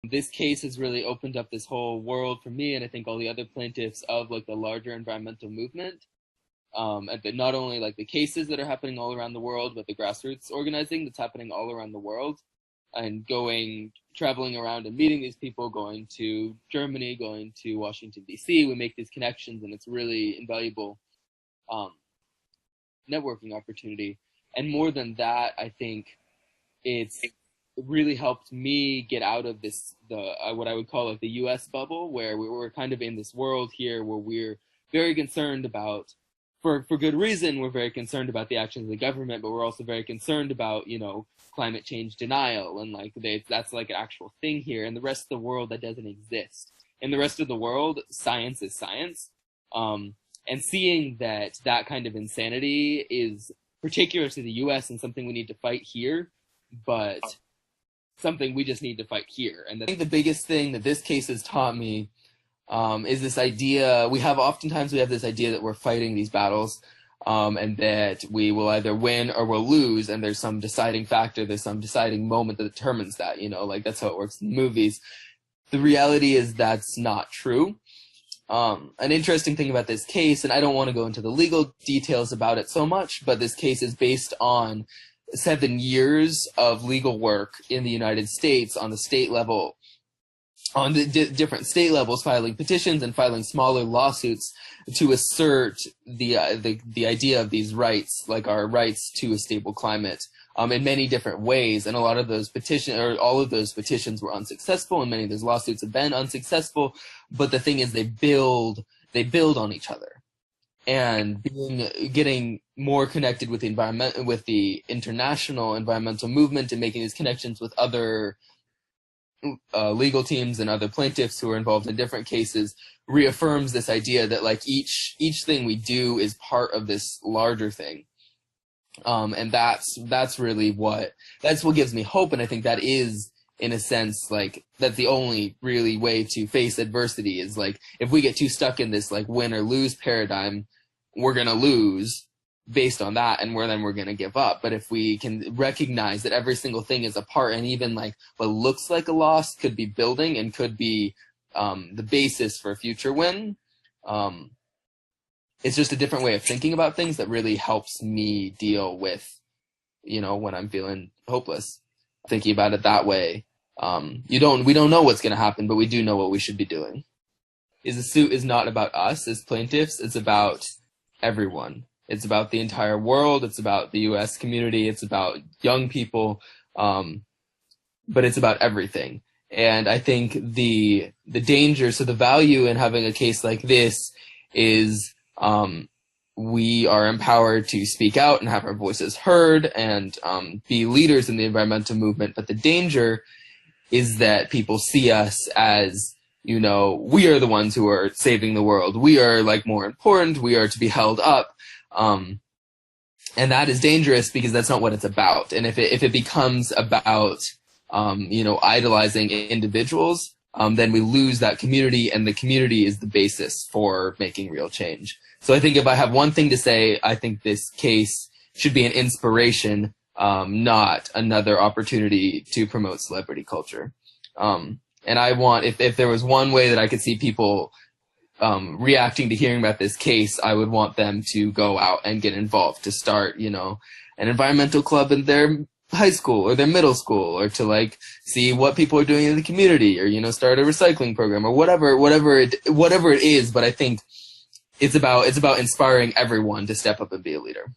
This case has really opened up this whole world for me, and I think all the other plaintiffs, of like the larger environmental movement. And that not only like the cases that are happening all around the world, but the grassroots organizing that's happening all around the world, and traveling around and meeting these people, going to Germany, going to Washington, D.C. We make these connections, and it's really invaluable networking opportunity. And more than that, I think it's really helped me get out of what I would call like the US bubble, where we're kind of in this world here where we're very concerned about, for good reason, we're very concerned about the actions of the government, but we're also very concerned about, climate change denial, and like that's like an actual thing here. In the rest of the world, that doesn't exist. In the rest of the world, science is science. And seeing that kind of insanity is particular to the US and something we need to fight here, but something we just need to fight here. And I think the biggest thing that this case has taught me is this idea. Oftentimes we have this idea that we're fighting these battles, and that we will either win or we'll lose, and there's some deciding factor, there's some deciding moment that determines that, like that's how it works in movies. The reality is that's not true. An interesting thing about this case, and I don't want to go into the legal details about it so much, but this case is based on 7 years of legal work in the United States on the state level, on the different state levels, filing petitions and filing smaller lawsuits to assert the idea of these rights, like our rights to a stable climate, in many different ways. And all of those petitions were unsuccessful, and many of those lawsuits have been unsuccessful. But the thing is, they build on each other, and getting more connected with the international environmental movement, and making these connections with other legal teams and other plaintiffs who are involved in different cases reaffirms this idea that like each thing we do is part of this larger thing. And that's really what gives me hope. And I think that is, in a sense, like that's the only really way to face adversity, is like if we get too stuck in this like win or lose paradigm, we're going to lose based on that, and then we're going to give up. But if we can recognize that every single thing is a part, and even like what looks like a loss could be building and could be the basis for a future win, it's just a different way of thinking about things that really helps me deal with, when I'm feeling hopeless. Thinking about it that way, we don't know what's going to happen, but we do know what we should be doing. The suit is not about us as plaintiffs, it's about everyone. It's about the entire world. It's about the U.S. community. It's about young people, but it's about everything. And I think the danger, so the value in having a case like this is we are empowered to speak out and have our voices heard and be leaders in the environmental movement. But the danger is that people see us as, we are the ones who are saving the world. We are like more important. We are to be held up. And that is dangerous, because that's not what it's about. And if it becomes about, idolizing individuals, then we lose that community, and the community is the basis for making real change. So I think if I have one thing to say, I think this case should be an inspiration, not another opportunity to promote celebrity culture. And I want, if there was one way that I could see people reacting to hearing about this case, I would want them to go out and get involved, to start, an environmental club in their high school or their middle school, or to like see what people are doing in the community, or, start a recycling program, or whatever it is. But I think it's about inspiring everyone to step up and be a leader.